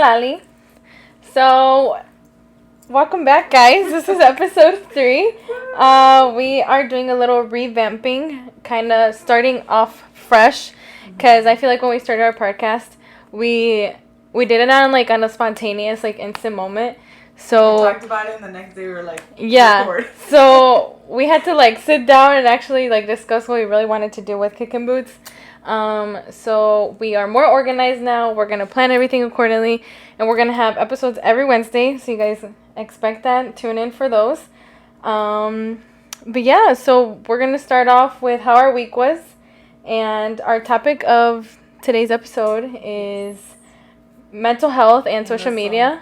Lali. So, welcome back, guys. This is episode 3. We are doing a little revamping, kind of starting off fresh, because I feel like when we started our podcast, we did it on a spontaneous, instant moment. So we talked about it, and the next day we were like, record. So we had to sit down and actually discuss what we really wanted to do with Kickin Boots. So we are more organized now. We're gonna plan everything accordingly, and we're gonna have episodes every Wednesday. So you guys expect that. Tune in for those. But yeah, so we're gonna start off with how our week was, and our topic of today's episode is mental health and social media.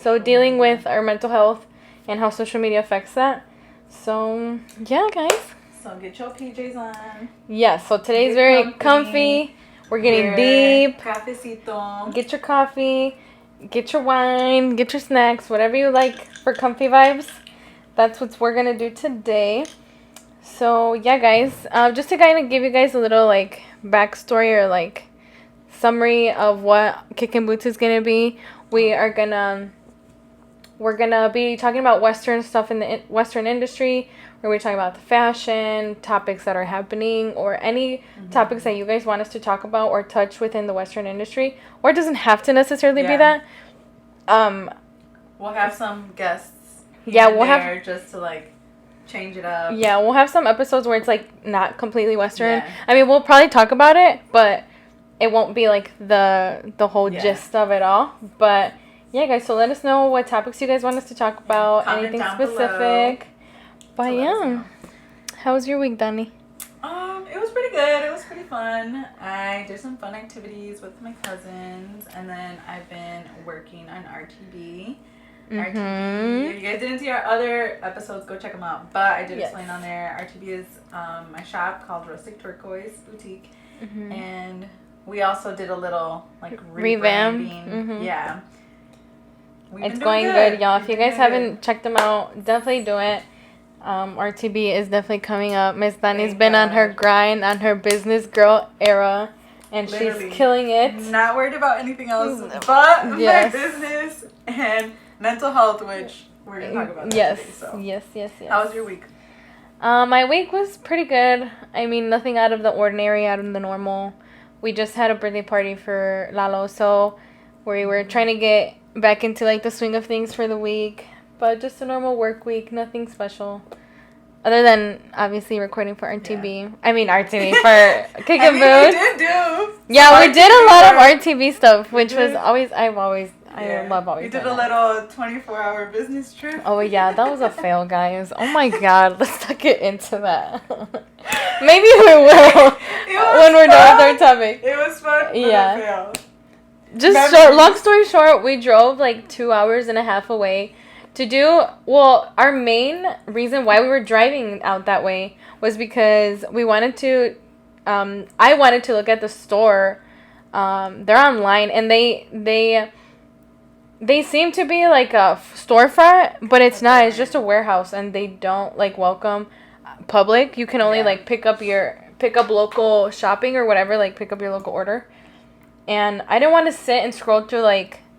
So dealing with our mental health and how social media affects that. So yeah, guys. So get your PJs on. Yes, so today's very comfy. We're getting deep. Cafecito. Get your coffee, get your wine, get your snacks, whatever you like for comfy vibes. That's what we're going to do today. So yeah, guys, just to kind of give you guys a little backstory or summary of what Kickin Boots is going to be. We're gonna be talking about Western stuff in the Western industry. We're going to be talking about the fashion, topics that are happening, or any topics that you guys want us to talk about or touch within the Western industry. Or it doesn't have to necessarily be that. We'll have some guests. We'll have just to change it up. Yeah, we'll have some episodes where it's not completely Western. Yeah. I mean, we'll probably talk about it, but it won't be the whole gist of it all. But yeah, guys, so let us know what topics you guys want us to talk about. Comment anything specific. But yeah, how was your week, Dani? It was pretty good. It was pretty fun. I did some fun activities with my cousins, and then I've been working on RTB. RTB. If you guys didn't see our other episodes, go check them out. But I did explain on there. RTB is my shop called Rustic Turquoise Boutique, and we also did a little revamping. Yeah. It's going good, y'all. If you guys haven't checked them out, definitely do it. RTB is definitely coming up. Miss Dani's been on her grind, on her business girl era, and she's killing it. Not worried about anything else but my business and mental health, which we're going to talk about today. So. Yes. How was your week? My week was pretty good. I mean, nothing out of the ordinary, out of the normal. We just had a birthday party for Lalo, so we were trying to get back into the swing of things for the week. But just a normal work week, nothing special. Other than, obviously, recording for RTB. Yeah. I mean, RTB for Kickin Boots. We did do. Yeah, we did a lot of RTB stuff, which was always, I love always. We did a little 24-hour business trip. Oh, yeah, that was a fail, guys. Oh, my God. Let's not get into that. Maybe we will when we're done with our topic. It was fun, but it failed. Just long story short, we drove 2 hours and a half away to do, our main reason why we were driving out that way was because we wanted to, I wanted to look at the store. They're online, and they seem to be a storefront, but it's not. It's just a warehouse, and they don't welcome public. You can only pick up local shopping or whatever, pick up your local order. And I didn't want to sit and scroll through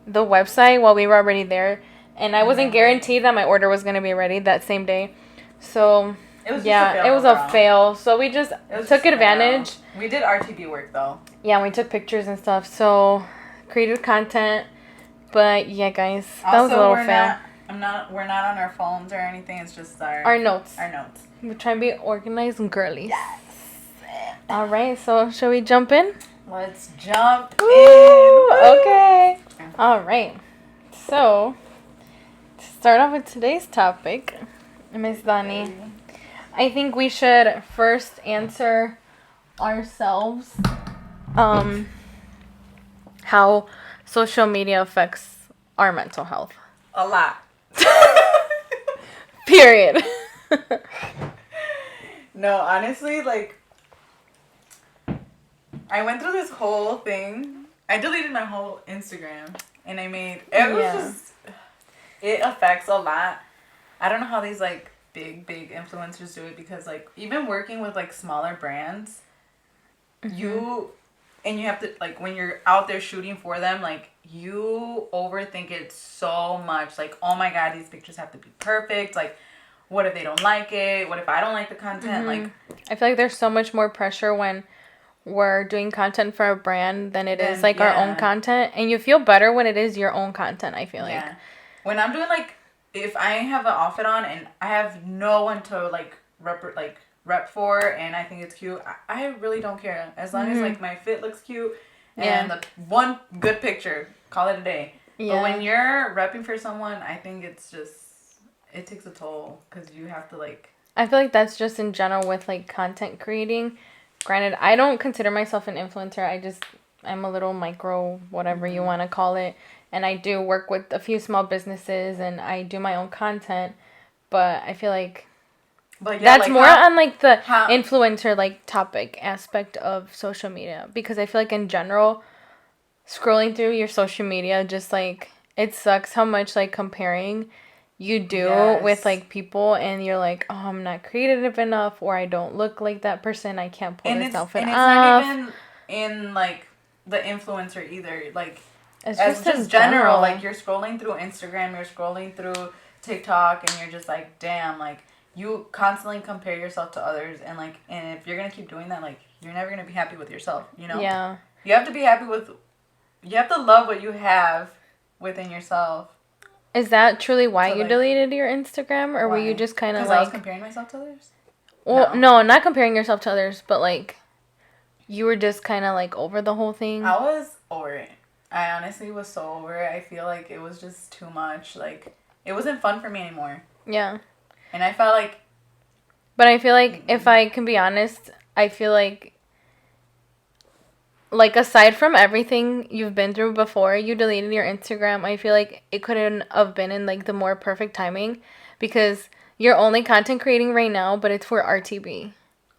the website while we were already there. And I wasn't guaranteed that my order was going to be ready that same day. So, it was a fail. So, we just took advantage. We did RTB work, though. Yeah, we took pictures and stuff. So, created content. But, yeah, guys, that was a little fail. We're not on our phones or anything. It's just our notes. We're trying to be organized and girly. Yes. All right, so shall we jump in? Let's jump in. Woo! Okay. All right. So, to start off with today's topic, Miss Dani, I think we should first answer ourselves how social media affects our mental health. A lot. Period. No, honestly, I went through this whole thing. I deleted my whole Instagram, and I made it affects a lot. I don't know how these big influencers do it, because even working with smaller brands, you and you have to, like, when you're out there shooting for them, like, you overthink it so much. Like, oh my God, these pictures have to be perfect. Like, what if they don't like it? What if I don't like the content? Like, I feel like there's so much more pressure when we're doing content for a brand than it is like our own content, and you feel better when it is your own content. I feel like when I'm doing, like, if I have an outfit on and I have no one to like rep for, and I think it's cute, I really don't care as long as like my fit looks cute and the one good picture, call it a day. But when you're repping for someone, I think it's just, it takes a toll because you have to, like, I feel like that's just in general with like content creating. Granted, I don't consider myself an influencer. I'm a little micro, whatever you want to call it. And I do work with a few small businesses and I do my own content. But I feel like that's like more on like the influencer like topic aspect of social media. Because I feel like in general, scrolling through your social media, just like, it sucks how much like comparing you do with like people, and you're like, oh, I'm not creative enough, or I don't look like that person, I can't pull this outfit off. And it's not even in like the influencer either. Like, it's as just general, like, you're scrolling through Instagram, you're scrolling through TikTok, and you're just like, damn, like, you constantly compare yourself to others, and like, and if you're gonna keep doing that, like, you're never gonna be happy with yourself, you know? Yeah. You have to be happy with, you have to love what you have within yourself. Is that truly why you deleted your Instagram, or were you just kind of like... I was comparing myself to others? Well, no, not comparing yourself to others, but like, you were just kind of like over the whole thing? I was over it. I honestly was so over it. I feel like it was just too much. Like, it wasn't fun for me anymore. Yeah. And I felt like... But I feel like, if I can be honest, I feel like aside from everything you've been through before you deleted your Instagram, I feel like it couldn't have been in like the more perfect timing, because you're only content creating right now, but it's for RTB.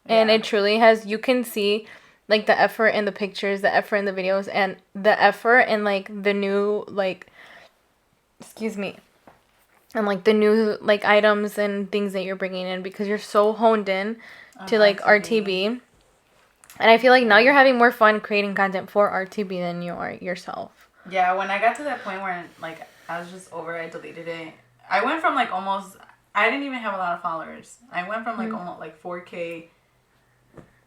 And it truly has, you can see like the effort in the pictures, the effort in the videos, and the effort in like the new like, excuse me, and like the new like items and things that you're bringing in, because you're so honed in to like RTB. And I feel like now you're having more fun creating content for RTB than you are yourself. Yeah, when I got to that point where, like, I was just over it, I deleted it. I went from, like, almost... I didn't even have a lot of followers. I went from, like, almost, like, 4K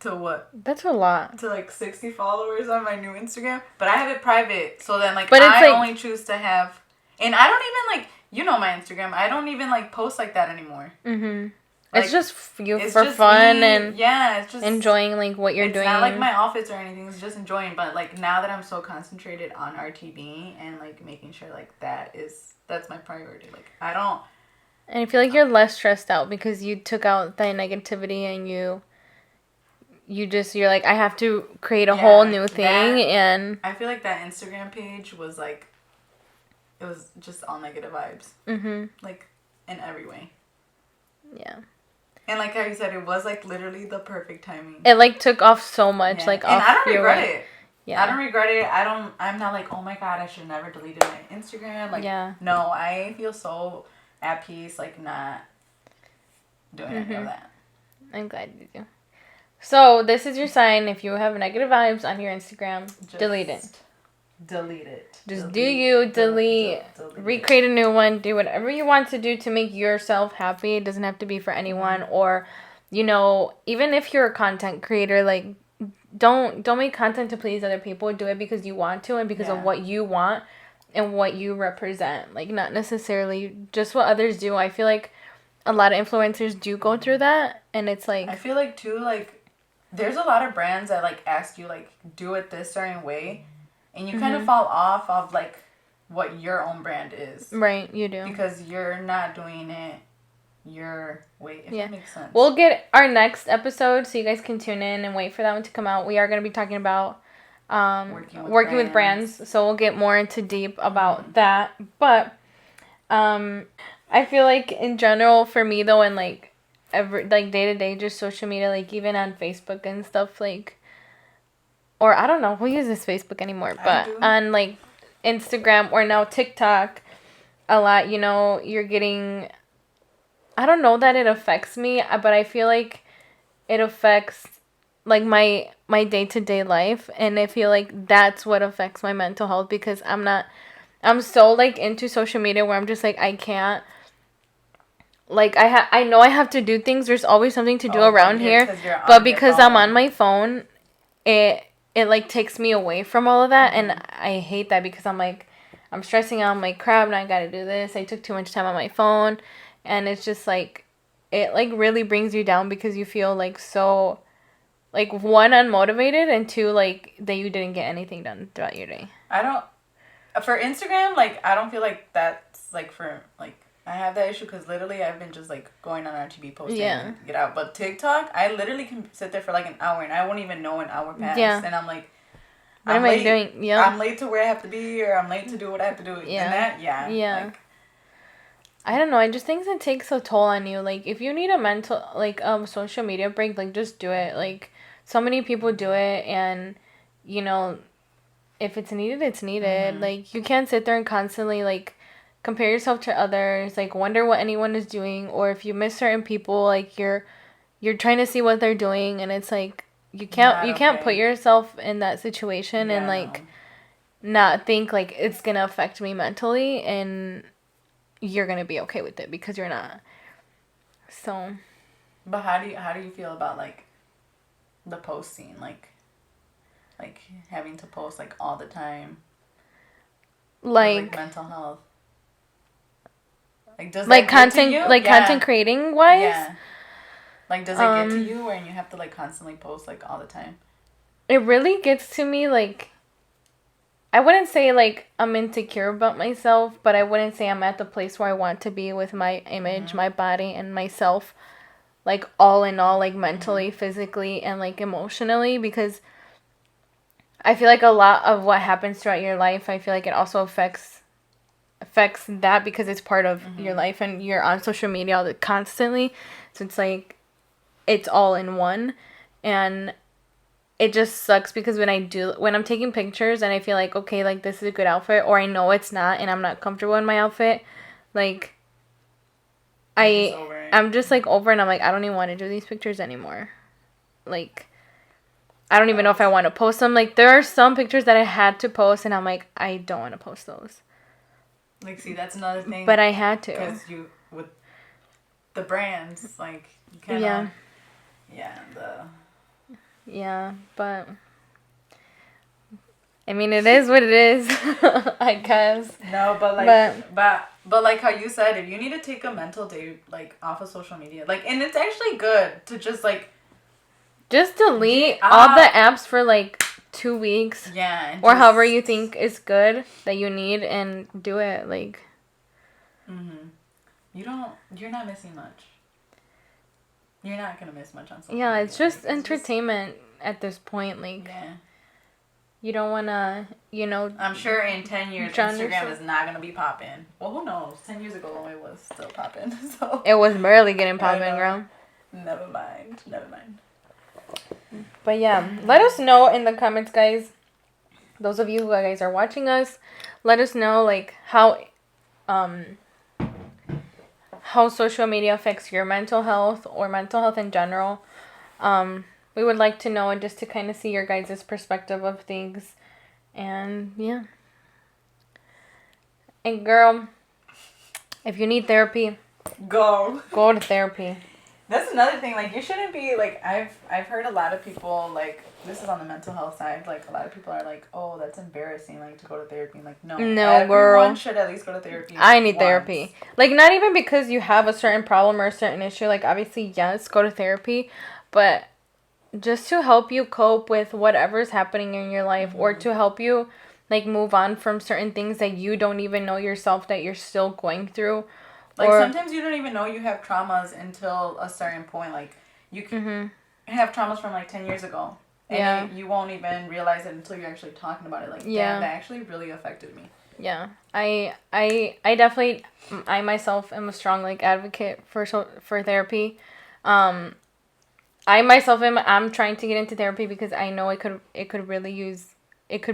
to what? That's a lot. To, like, 60 followers on my new Instagram. But I have it private, so then, like, I only choose to have... And I don't even, like... You know my Instagram. I don't even, like, post like that anymore. Mm-hmm. Like, it's just you for fun and it's just enjoying like what you're doing. It's not like my outfits or anything. It's just enjoying. But like now that I'm so concentrated on RTB and like making sure like that's my priority. Like I don't. And I feel like you're less stressed out because you took out that negativity and you're like, I have to create a whole new thing. And I feel like that Instagram page was like, it was just all negative vibes. Mm-hmm. Like in every way. Yeah. And like how you said, it was like literally the perfect timing. It like took off so much, like and off I don't regret it. Yeah. I don't regret it. I'm not like, oh my God, I should never deleted my Instagram. Like, no, I feel so at peace, like not doing any of that. I'm glad you do. So this is your sign. If you have negative vibes on your Instagram, delete it. Delete it. Just delete, recreate a new one, do whatever you want to do to make yourself happy. It doesn't have to be for anyone, or, you know, even if you're a content creator, like, don't make content to please other people. Do it because you want to and because of what you want and what you represent. Like, not necessarily just what others do. I feel like a lot of influencers do go through that, and it's like... I feel like, too, like, there's a lot of brands that, like, ask you, like, do it this certain way. And you kind of fall off of, like, what your own brand is. Right, you do. Because you're not doing it your way, if that makes sense. We'll get our next episode, so you guys can tune in and wait for that one to come out. We are going to be talking about working with brands. So we'll get more into deep about that. But I feel like, in general, for me, though, and, like, day-to-day, just social media, like, even on Facebook and stuff, like... Or, I don't know, who uses Facebook anymore, but on, like, Instagram or now TikTok, a lot, you know, you're getting, I don't know that it affects me, but I feel like it affects like my day-to-day life, and I feel like that's what affects my mental health because I'm so like into social media where I'm just like I can't like I know I have to do things. There's always something to do around here, but because I'm on my phone, it like takes me away from all of that, and I hate that because I'm stressing out. I'm like, crap, now I gotta do this. I took too much time on my phone, and it's just like it like really brings you down because you feel like so like one unmotivated and two like that you didn't get anything done throughout your day. I don't for Instagram, like I don't feel like that's like for like I have that issue because literally I've been just like going on RTB posting and get out. But TikTok, I literally can sit there for like an hour and I won't even know an hour passed. Yeah. And I'm like, what am I doing? Yep. I'm late to where I have to be, or I'm late to do what I have to do. Yeah. And that, yeah. Like, I don't know. I just think it takes a toll on you. Like if you need a mental like social media break, like just do it. Like so many people do it, and you know, if it's needed, it's needed. Like you can't sit there and constantly like compare yourself to others, like wonder what anyone is doing, or if you miss certain people, like you're trying to see what they're doing, and it's like you can't put yourself in that situation and like not think like it's gonna affect me mentally, and you're gonna be okay with it because you're not. So. But how do you feel about like the posting, like having to post like all the time, like mental health? Like does like that content get to you? Like content creating wise? Yeah. Like does it get to you where you have to like constantly post like all the time? It really gets to me like I wouldn't say like I'm insecure about myself, but I wouldn't say I'm at the place where I want to be with my image, my body, and myself, like all in all, like mentally, physically, and like emotionally, because I feel like a lot of what happens throughout your life, I feel like it also affects that because it's part of your life and you're on social media constantly, so it's like it's all in one, and it just sucks because when I'm taking pictures and I feel like okay, like this is a good outfit, or I know it's not and I'm not comfortable in my outfit, like I'm just like over, and I'm like I don't even want to do these pictures anymore. Like I don't even know if I want to post them. Like there are some pictures that I had to post and I'm like I don't want to post those. Like, see, that's another thing. But I had to. Because with the brands, like, you cannot. Yeah, but. I mean, it is what it is, I guess. No, but like, but like how you said, if you need to take a mental day, like, off of social media, like, and it's actually good to just, like. Just delete all the apps for, like, 2 weeks. Yeah. Or however you think is good that you need, and do it, like. You're not missing much. You're not gonna miss much on social media. It's just it's entertainment at this point, like. Yeah. You don't wanna, you know. I'm sure in 10 years, Instagram is not gonna be popping. Well, who knows? 10 years ago, it was still popping, so. It was barely getting popping, girl. Never mind. But yeah, let us know in the comments, guys. Those of you who guys are watching us, let us know like how social media affects your mental health or mental health in general. We would like to know, and just to kind of see your guys' perspective of things. And yeah. And girl, if you need therapy, go to therapy. That's another thing, like, you shouldn't be, like, I've heard a lot of people, like, this is on the mental health side, like, a lot of people are like, oh, that's embarrassing, like, to go to therapy. I'm like, no, everyone girl should at least go to therapy. I need therapy. Like, not even because you have a certain problem or a certain issue, like, obviously, yes, go to therapy, but just to help you cope with whatever's happening in your life, or to help you, like, move on from certain things that you don't even know yourself that you're still going through. Like, sometimes you don't even know you have traumas until a certain point. Like, you can have traumas from, like, 10 years ago. And you won't even realize it until you're actually talking about it. Like, damn, that actually really affected me. Yeah. I definitely, I myself am a strong, like, advocate for therapy. I myself I'm trying to get into therapy because I know it could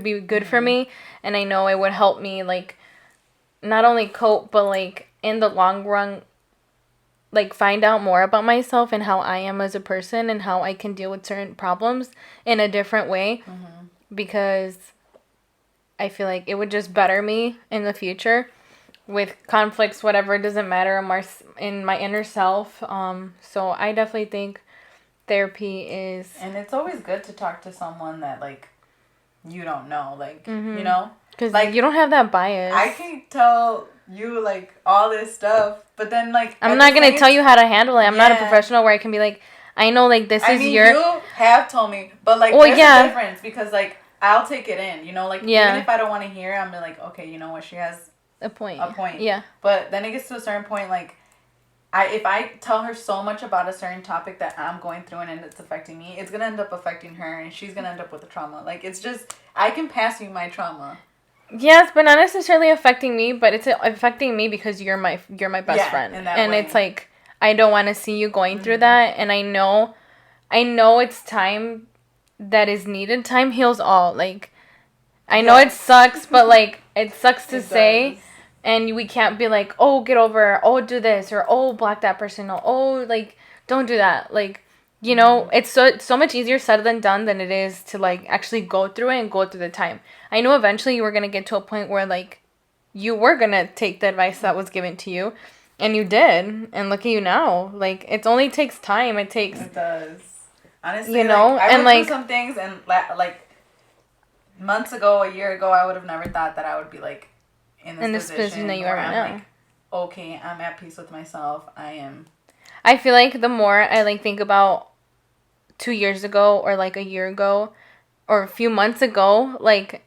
be good for me. And I know it would help me, like, not only cope, but, like, in the long run, like find out more about myself and how I am as a person and how I can deal with certain problems in a different way, because I feel like it would just better me in the future with conflicts, whatever, it doesn't matter in my inner self. So I definitely think therapy is... And it's always good to talk to someone that, like, you don't know, like, you know? Because, like, you don't have that bias. I can tell you, like, all this stuff, but then, like... I'm not going to tell you how to handle it. I'm not a professional where I can be like, I know, like, this is your... you have told me, but, like, there's a difference, because, like, I'll take it in, you know? Like, even if I don't want to hear it, I'm like, okay, you know what, she has... A point. Yeah. But then it gets to a certain point, like, if I tell her so much about a certain topic that I'm going through and it's affecting me, it's going to end up affecting her, and she's going to end up with a trauma. Like, it's just, I can pass you my trauma. Yes, but not necessarily affecting me, but it's affecting me because you're my best friend. In that way. It's like, I don't want to see you going through that, and I know it's time that is needed. Time heals all. Like, I know it sucks, but, like, it sucks to say. Does. And we can't be like, oh, get over it. Oh, do this. Or, oh, block that person. Or, oh, like, don't do that. Like, you know, it's so much easier said than done than it is to, like, actually go through it and go through the time. I know eventually you were going to get to a point where, like, you were going to take the advice that was given to you. And you did. And look at you now. Like, it only takes time. It does. Honestly, you know? Like, I went through some things and, like, months ago, a year ago, I would have never thought that I would be, like, in this position that you are right now. Like, okay, I'm at peace with myself. I feel like the more I, like, think about 2 years ago or, like, a year ago or a few months ago, like,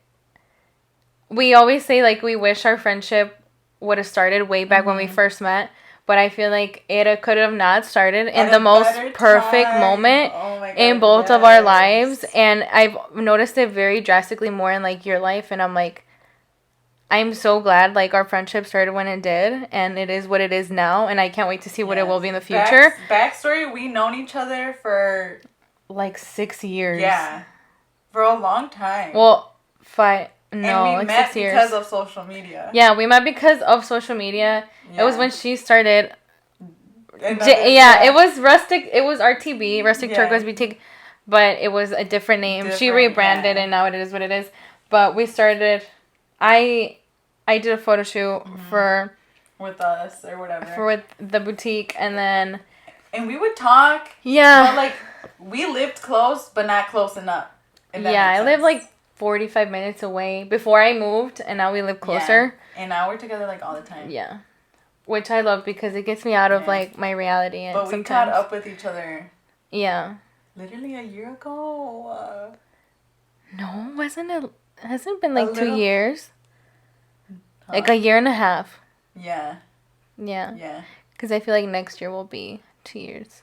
we always say, like, we wish our friendship would have started way back when we first met. But I feel like it could have not started in the most perfect moment in both of our lives. And I've noticed it very drastically more in, like, your life. And I'm like, I'm so glad, like, our friendship started when it did, and it is what it is now, and I can't wait to see what it will be in the future. Backstory, we known each other for... like 6 years. Yeah. For a long time. Well, and we met 6 years. Because of social media. Yeah, we met because of social media. Yeah. It was when she started... it was Rustic... It was RTB, Rustic Turquoise Boutique, but it was a different name. She rebranded, and now it is what it is. But we started... I did a photo shoot with us or whatever with the boutique, and we would talk. Yeah, but, like, we lived close, but not close enough. Yeah, I lived like 45 minutes away before I moved, and now we live closer. Yeah. And now we're together, like, all the time. Yeah, which I love because it gets me out of like my reality. And but we caught up with each other. Yeah. Literally a year ago. No, wasn't it? Hasn't it been like 2 years? Like a year and a half. Yeah. Yeah. Yeah. Because I feel like next year will be 2 years.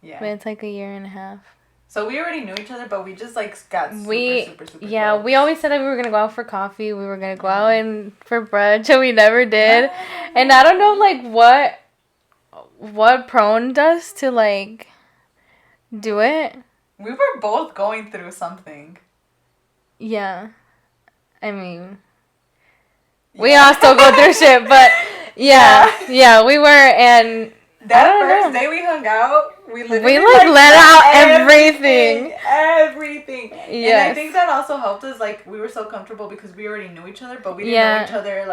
Yeah. But it's like a year and a half. So we already knew each other, but we just, like, got super yeah, close. We always said that we were going to go out for coffee. We were going to go out and for brunch, and we never did. And I don't know, like, what prone does to, like, do it. We were both going through something. Yeah. I mean... we all still go through shit, but yeah, we were, and that first day we hung out, we literally let out everything. Everything. Yes. And I think that also helped us, like, we were so comfortable because we already knew each other, but we didn't know each other,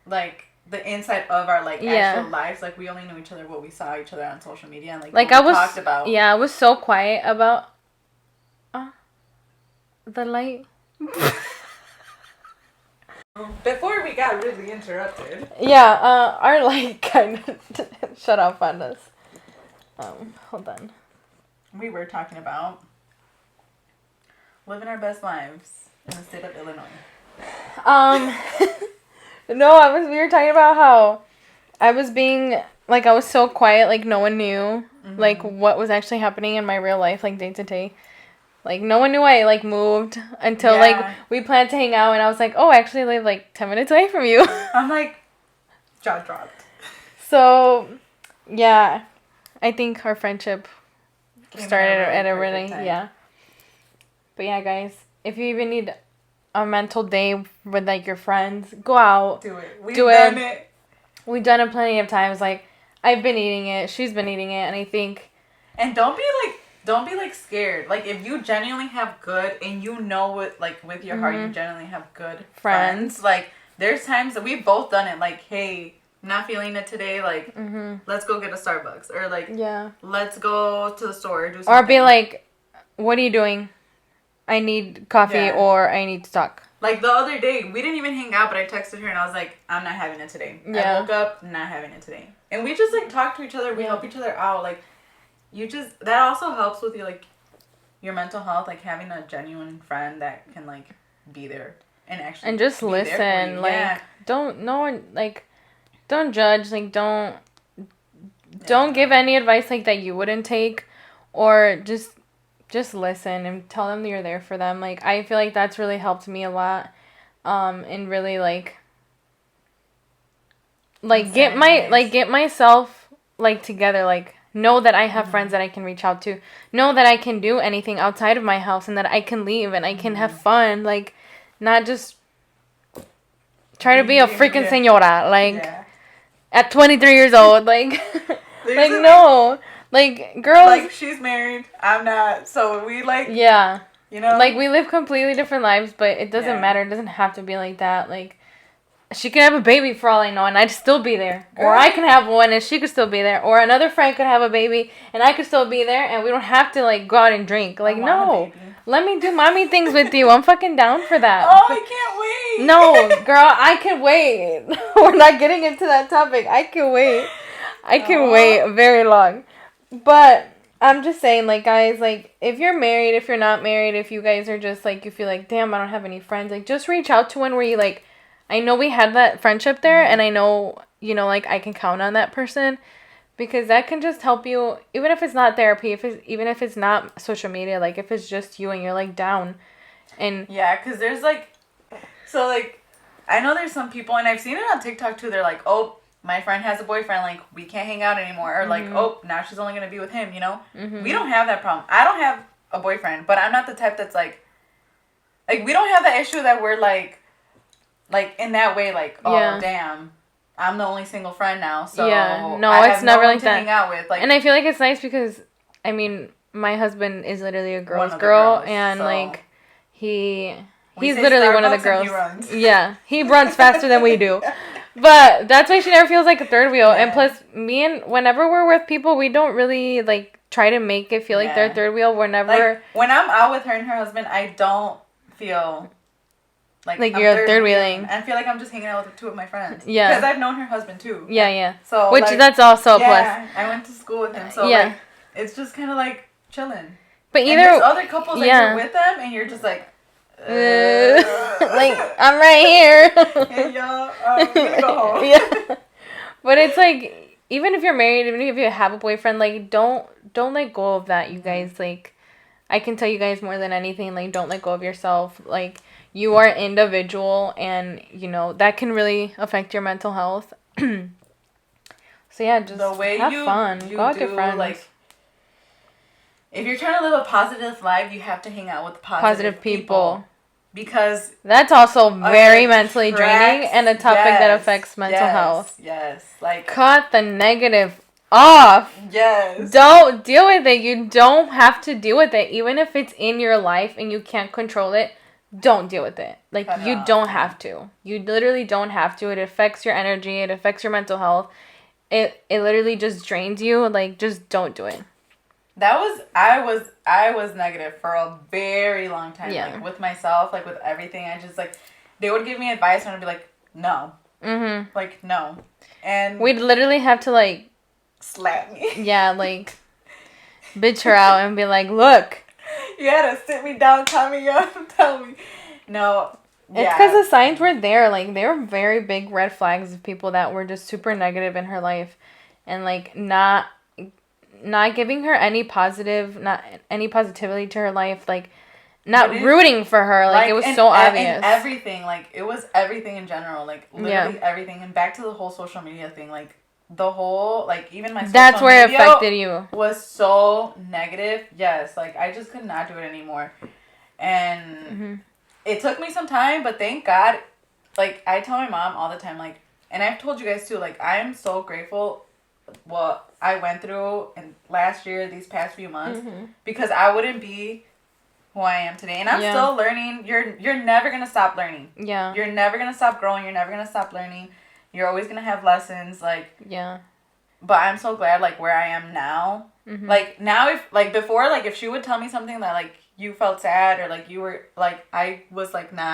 like the inside of our, like, actual lives. Like, we only knew each other what we saw each other on social media and, like what we talked about. Yeah, I was so quiet about the light. Before we got really interrupted. Yeah, our light kind of shut off on us. Hold on. We were talking about living our best lives in the state of Illinois. No, we were talking about how I was being, like, I was so quiet, like, no one knew, like, what was actually happening in my real life, like, day to day. Like, no one knew I, like, moved until, like, we planned to hang out, and I was like, oh, I actually live, like, 10 minutes away from you. I'm like, jaw dropped. So, yeah, I think our friendship started at a really, time. But, yeah, guys, if you even need a mental day with, like, your friends, go out. Do it. We've done it. We've done it plenty of times. Like, I've been eating it. She's been eating it. And I think... And don't be scared. Like, if you genuinely have good, and you know with your heart, you genuinely have good friends. Like, there's times that we've both done it. Like, hey, not feeling it today. Like, let's go get a Starbucks. Or, like, let's go to the store or do something. Or be like, what are you doing? I need coffee or I need to talk. Like, the other day, we didn't even hang out, but I texted her and I was like, I'm not having it today. Yeah. I woke up, not having it today. And we just, like, talk to each other. We help each other out. Like, that also helps with your mental health. Like, having a genuine friend that can, like, be there and actually and just listen. Like, don't judge. Like, don't give any advice, like, that you wouldn't take. Or just listen and tell them that you're there for them. Like, I feel like that's really helped me a lot. And really, like get myself, like, together. Like, know that I have friends that I can reach out to. Know that I can do anything outside of my house and that I can leave and I can have fun. Like, not just try to be a freaking señora. Like, at 23 years old. Like, like, no. Like, girls... Like, she's married. I'm not. So, we, like... Yeah. You know? Like, we live completely different lives, but it doesn't matter. It doesn't have to be like that. Like, she can have a baby for all I know, and I'd still be there. Or I can have one, and she could still be there. Or another friend could have a baby, and I could still be there, and we don't have to, like, go out and drink. Like, no. Let me do mommy things with you. I'm fucking down for that. Oh, I can't wait. No, girl, I can wait. We're not getting into that topic. I can wait. I can wait very long. But I'm just saying, like, guys, like, if you're married, if you're not married, if you guys are just, like, you feel like, damn, I don't have any friends, like, just reach out to one where you, like, I know we had that friendship there, and I know, you know, like, I can count on that person, because that can just help you, even if it's not therapy, even if it's not social media, like, if it's just you and you're, like, down, and... Yeah, because there's, like, so, like, I know there's some people, and I've seen it on TikTok, too, they're like, oh, my friend has a boyfriend, like, we can't hang out anymore. Or, like, oh, now she's only going to be with him, you know? We don't have that problem. I don't have a boyfriend, but I'm not the type that's, like, we don't have that issue that we're, like, in that way, like, oh, damn, I'm the only single friend now, so it's never like that. Hang out with. Like, and I feel like it's nice because, I mean, my husband is literally a girl's girl, and, like, he's literally one of the girls. He runs. Yeah, he runs faster than we do. But that's why she never feels like a third wheel. And plus, whenever we're with people, we don't really, like, try to make it feel like they're third wheel. We're never... Like, when I'm out with her and her husband, I don't feel like you're third wheeling. I feel like I'm just hanging out with two of my friends. Yeah. Because I've known her husband, too. Yeah. So, which, like, that's also a plus. Yeah, I went to school with him. So, like, it's just kind of, like, chilling. But either... And there's other couples that you're with them, and you're just, like... like, I'm right here. Hey, y'all, I'm gonna go home. But it's like, even if you're married, even if you have a boyfriend, like, don't let go of that, you guys. Like, I can tell you guys more than anything, like, don't let go of yourself. Like, you are individual, and, you know, that can really affect your mental health. So, yeah, just have fun. Go out with your friends. Like, if you're trying to live a positive life, you have to hang out with positive people. Because that's also very mentally draining and a topic that affects mental health. Yes. Like, cut the negative off. Yes. Don't deal with it. You don't have to deal with it. Even if it's in your life and you can't control it, don't deal with it. Like, you don't have to. You literally don't have to. It affects your energy. It affects your mental health. It literally just drains you. Like, just don't do it. I was negative for a very long time. Yeah. Like, with myself, like, with everything. I just, like, they would give me advice and I'd be like, no. Mm-hmm. Like, no. And we'd literally have to, like, slap me. Yeah, like, bitch her out and be like, look. You had to sit me down, tie me up, and tell me. No. It's because the signs were there. Like, they were very big red flags of people that were just super negative in her life. And, like, not giving her any positivity to her life, like, not rooting for her, like, it was so obvious. And everything, like, it was everything in general, like, literally everything. And back to the whole social media thing, like, the whole, like, even my social that's where it media affected you. Was so negative. Yes, like, I just could not do it anymore. And it took me some time, but thank God, like, I tell my mom all the time, like, and I've told you guys too, like, I am so grateful what I went through in last year, these past few months, because I wouldn't be who I am today. And I'm still learning. You're never going to stop learning. Yeah. You're never going to stop growing. You're never going to stop learning. You're always going to have lessons, like... Yeah. But I'm so glad, like, where I am now. Like, now, if, like, before, like, if she would tell me something that, like, you felt sad or, like, you were, like, I was, like, couldn't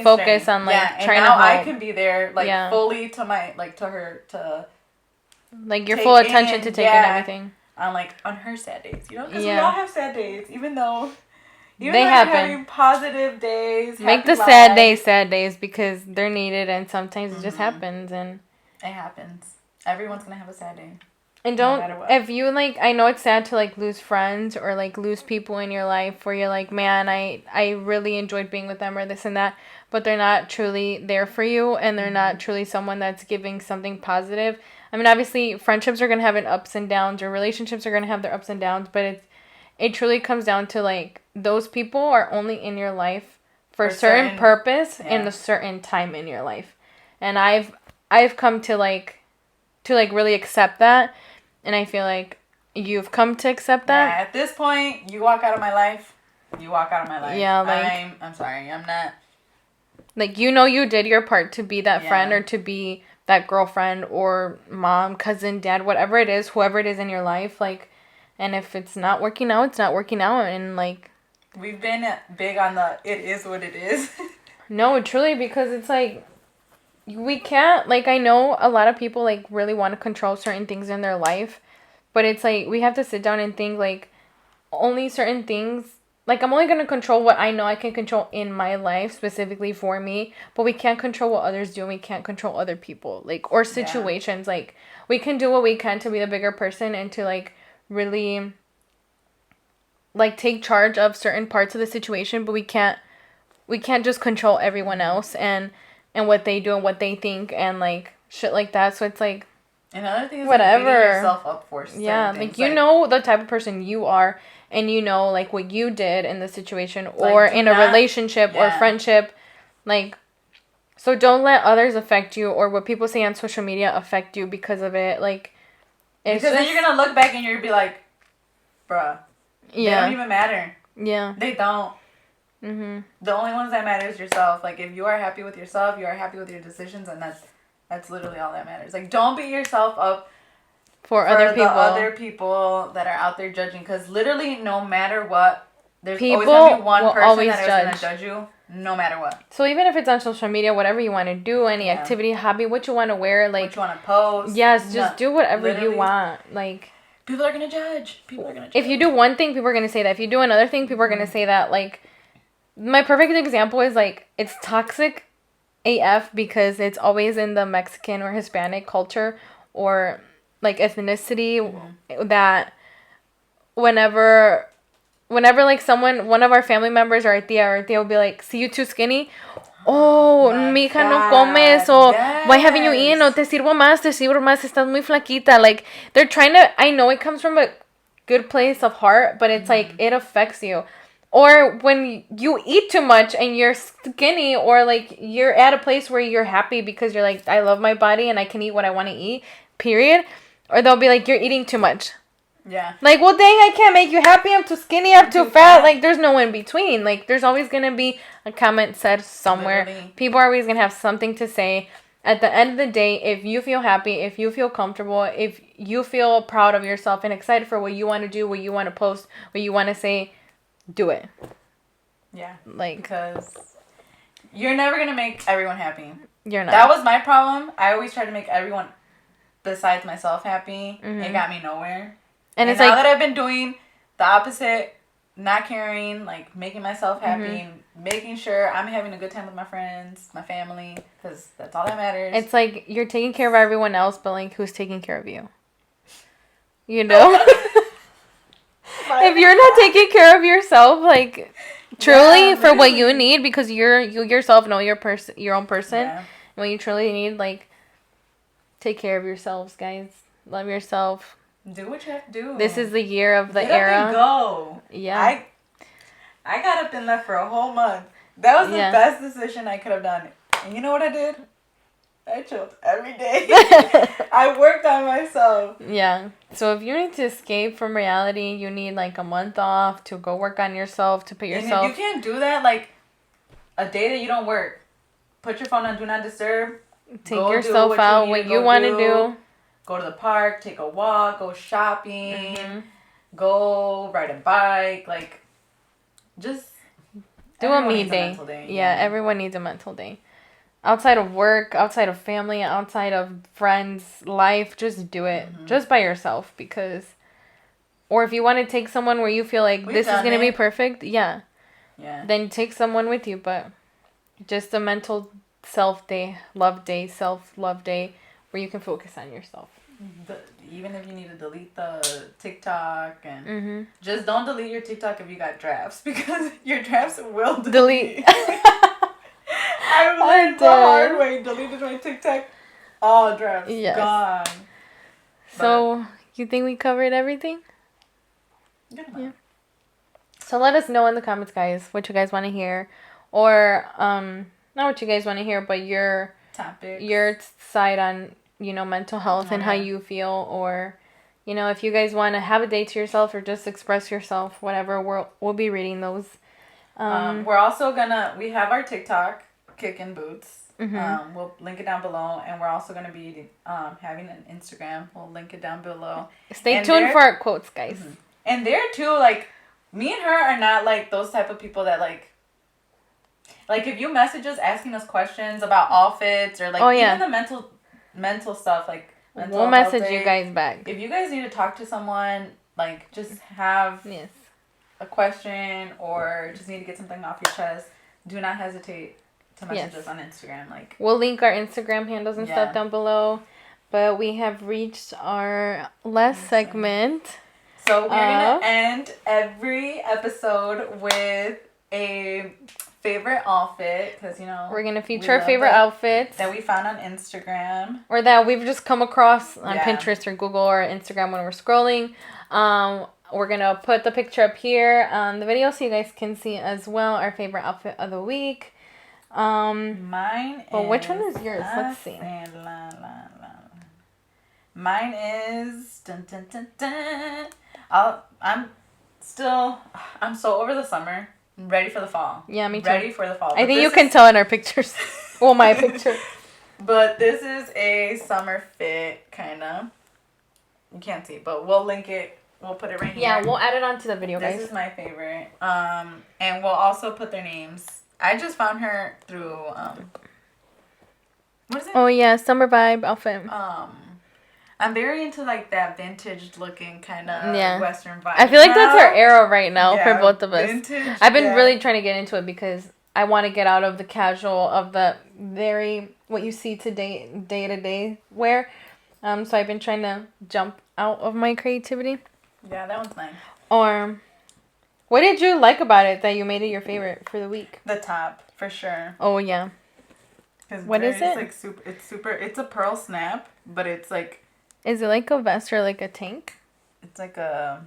focus on, like, trying to help. I can be there, like, fully to my, like, to her, to... Like, your full attention to take in everything. On her sad days, you know? Because we all have sad days, even though they happen. Having positive days, make the sad days because they're needed, and sometimes it just happens, and... It happens. Everyone's gonna have a sad day. And don't, if you, like, I know it's sad to, like, lose friends or, like, lose people in your life where you're like, man, I really enjoyed being with them or this and that, but they're not truly there for you, and they're not truly someone that's giving something positive. I mean, obviously, friendships are going to have an ups and downs, or relationships are going to have their ups and downs, but it truly comes down to, like, those people are only in your life for a certain purpose in a certain time in your life. And I've come to really accept that, and I feel like you've come to accept that. Yeah, at this point, you walk out of my life. Yeah, like... I'm sorry, I'm not... Like, you know you did your part to be that friend or to be that girlfriend or mom, cousin, dad, whatever it is, whoever it is in your life, like, and if it's not working out, it's not working out, and, like... We've been big on the it is what it is. No, truly, because it's, like... We can't, like, I know a lot of people, like, really want to control certain things in their life, but it's, like, we have to sit down and think, like, only certain things, like, I'm only going to control what I know I can control in my life, specifically for me, but we can't control what others do, and we can't control other people, like, or situations, like, we can do what we can to be the bigger person and to, like, really, like, take charge of certain parts of the situation, but we can't just control everyone else, and what they do and what they think and, like, shit like that. So it's, like... Another thing is, whatever. Like, beating yourself up for certain things. Like, you know the type of person you are, and you know, like, what you did in the situation or in a relationship or friendship. Like, so don't let others affect you or what people say on social media affect you because of it. Like, because then you're going to look back and you're going to be like, bruh, they don't even matter. Yeah. They don't. The only ones that matter is yourself. Like, if you are happy with yourself, you are happy with your decisions, and that's literally all that matters. Like, don't beat yourself up for the other people that are out there judging, because literally no matter what, there's always going to be one person that is going to judge you, no matter what. So even if it's on social media, whatever you want to do, any activity, hobby, what you want to wear, like... What you want to post. Yes, just do whatever you want. Like... People are going to judge. If you do one thing, people are going to say that. If you do another thing, people are going to say that. Like... My perfect example is, like, it's toxic AF because it's always in the Mexican or Hispanic culture or, like, ethnicity that whenever, like, one of our family members or our tia will be like, see you too skinny? Oh, mi hija no comes, o why haven't you eaten, o te sirvo más, estás muy flaquita. Like, they're trying to, I know it comes from a good place of heart, but it's like, it affects you. Or when you eat too much and you're skinny, or, like, you're at a place where you're happy because you're like, I love my body and I can eat what I want to eat, period. Or they'll be like, you're eating too much. Yeah. Like, well, dang, I can't make you happy. I'm too skinny. I'm too fat. Like, there's no in between. Like, there's always going to be a comment said somewhere. Literally. People are always going to have something to say. At the end of the day, if you feel happy, if you feel comfortable, if you feel proud of yourself and excited for what you want to do, what you want to post, what you want to say, do it. Yeah. Like, because you're never going to make everyone happy. You're not. That was my problem. I always tried to make everyone besides myself happy. It got me nowhere. And it's now that I've been doing the opposite, not caring, like, making myself happy, and making sure I'm having a good time with my friends, my family, because that's all that matters. It's like you're taking care of everyone else, but, like, who's taking care of you? You know? If you're not taking care of yourself, like, truly for what you need, because you yourself know your own person, and what you truly need, like, take care of yourselves, guys. Love yourself. Do what you have to do. This is the year of the Get era. Up and go. Yeah. I got up and left for a whole month. That was the best decision I could have done. And you know what I did? I chilled every day. I worked on myself. Yeah. So if you need to escape from reality, you need like a month off to go work on yourself, to put yourself. And if you can't do that, like a day that you don't work, put your phone on Do Not Disturb. Take yourself out, what you want to do. Go to the park, take a walk, go shopping, go ride a bike. Like, just do a me day. Yeah, everyone needs a mental day. Outside of work, outside of family, outside of friends, life, just do it. Just by yourself, because... Or if you want to take someone where you feel like this is going to be perfect, yeah. Then take someone with you, but just a mental self-love day, where you can focus on yourself. Even if you need to delete the TikTok, and just don't delete your TikTok if you got drafts, because your drafts will delete. I learned the hard way. Deleted my TikTok. All drafts gone. So, you think we covered everything? Yeah. So let us know in the comments, guys, what you guys want to hear. Or, not what you guys want to hear, but your topics. Your side on, mental health and how you feel. Or, if you guys want to have a day to yourself or just express yourself, whatever, we'll be reading those. We're also we have our TikTok, Kickin Boots. We'll link it down below, and we're also going to be having an Instagram. We'll link it down below. Stay tuned for our quotes, guys. And there too, like, me and her are not like those type of people that like if you message us asking us questions about outfits or like even the mental stuff, like we'll message you guys back. If you guys need to talk to someone, like just have a question or just need to get something off your chest, do not hesitate to message us on Instagram. Like, we'll link our Instagram handles and stuff down below. But we have reached our last segment. So we're going to end every episode with a favorite outfit, because, we're going to feature our favorite outfits. That we found on Instagram. Or that we've just come across on Pinterest or Google or Instagram when we're scrolling. We're going to put the picture up here on the video so you guys can see as well our favorite outfit of the week. Mine is... which one is yours? Let's see. Mine is... Dun, dun, dun, dun. I'm so over the summer. I'm ready for the fall. Yeah, me too. Ready for the fall. I think you can tell in our pictures. Well, my picture. But this is a summer fit, kind of. You can't see, but we'll link it. We'll put it right here. Yeah, we'll add it onto the video, guys. This is my favorite. And we'll also put their names. I just found her through, what is it? Oh, yeah, summer vibe outfit. I'm very into like that vintage looking kind of Western vibe. I feel like that's our era right now for both of us. Vintage, I've been really trying to get into it because I want to get out of the casual, of the very what you see today, day to day wear. So I've been trying to jump out of my creativity. Yeah, that one's nice. Or, what did you like about it that you made it your favorite for the week? The top, for sure. Oh yeah. What is it? Like it's a pearl snap, but it's like. Is it like a vest or like a tank? It's like the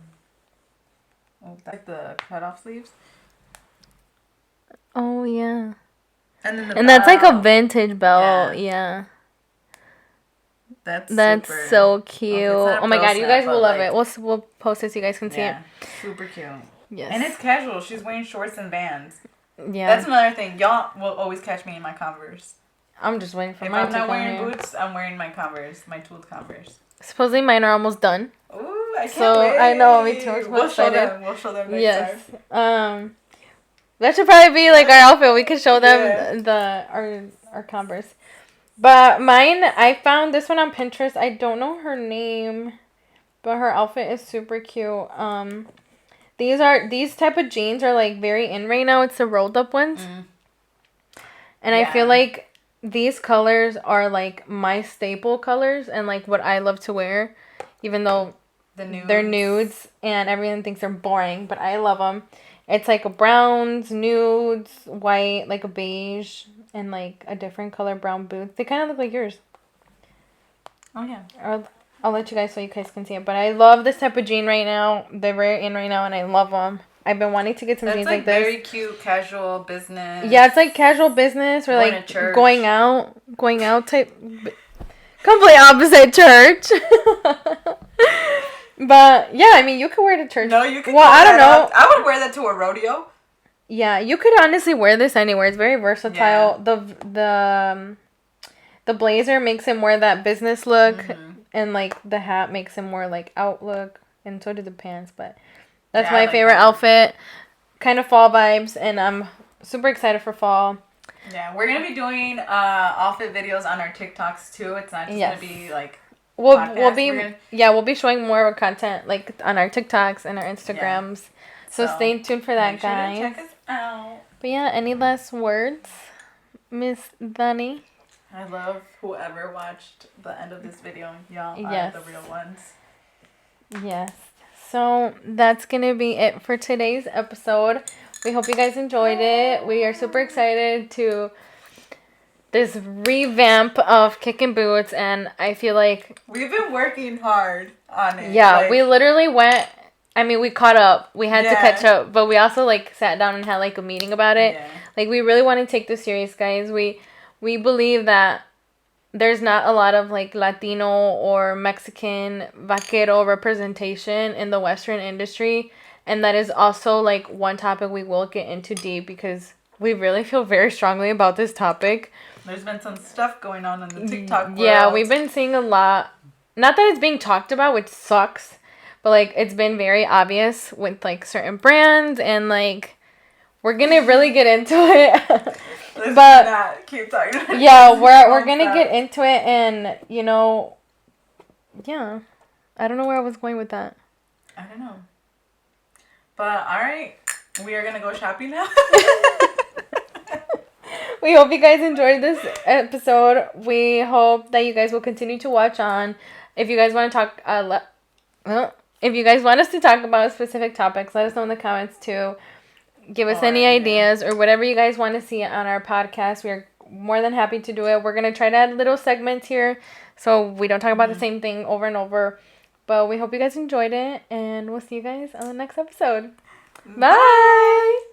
cutoff sleeves. Oh yeah. And then and that's like a vintage belt. Yeah. That's so cute. Oh my god, you guys will love it. We'll post it so you guys can see it. Super cute. Yes. And it's casual. She's wearing shorts and Vans. Yeah. That's another thing. Y'all will always catch me in my Converse. I'm just waiting for mine to come. If I'm not wearing boots, I'm wearing my Converse, my tooled Converse. Supposedly mine are almost done. Ooh, I can't wait. I know, me too. We'll show them next time. That should probably be like our outfit. We could show them our Converse. But mine, I found this one on Pinterest. I don't know her name, but her outfit is super cute. These type of jeans are like very in right now. It's the rolled up ones. And I feel like these colors are like my staple colors and like what I love to wear, even though they're nudes and everyone thinks they're boring, but I love them. It's like a browns, nudes, white, like a beige, and like a different color brown boots. They kind of look like yours. Oh yeah. I'll let you guys so you guys can see it. But I love this type of jean right now. They're very in right now and I love them. I've been wanting to get some jeans like That's this. very cute, casual business. Yeah, it's like casual business or Going like to church. going out type. Complete opposite church. But yeah, I mean, you could wear it to church. No, you could. Well, I don't know. I would wear that to a rodeo. Yeah, you could honestly wear this anywhere. It's very versatile. Yeah. The blazer makes it more that business look, and like the hat makes it more like outlook, and so do the pants. But that's my favorite outfit. Kind of fall vibes, and I'm super excited for fall. Yeah, we're gonna be doing outfit videos on our TikToks too. It's not just gonna be like. We'll be showing more of our content like on our TikToks and our Instagrams. Yeah. So stay tuned for that, guys. Check us out. But yeah, any last words, Miss Dani? I love whoever watched the end of this video. Y'all are the real ones. Yes. So that's gonna be it for today's episode. We hope you guys enjoyed it. We are super excited to this revamp of Kickin Boots, and I feel like we've been working hard on it. Yeah, like, we literally went. I mean, we caught up. We had to catch up, but we also like sat down and had like a meeting about it. Yeah. Like we really want to take this serious, guys. We believe that there's not a lot of like Latino or Mexican vaquero representation in the Western industry, and that is also like one topic we will get into deep because we really feel very strongly about this topic. There's been some stuff going on in the TikTok world. Yeah, we've been seeing a lot. Not that it's being talked about, which sucks, but like it's been very obvious with like certain brands, and like we're gonna really get into it. But not keep talking about yeah, we're gonna get into it, and you know, yeah, I don't know where I was going with that. I don't know. But all right, we are gonna go shopping now. We hope you guys enjoyed this episode. We hope that you guys will continue to watch on. If you guys want to talk, if you guys want us to talk about specific topics, let us know in the comments too. Give us any ideas or whatever you guys want to see on our podcast. We are more than happy to do it. We're going to try to add little segments here so we don't talk about the same thing over and over. But we hope you guys enjoyed it, and we'll see you guys on the next episode. Bye!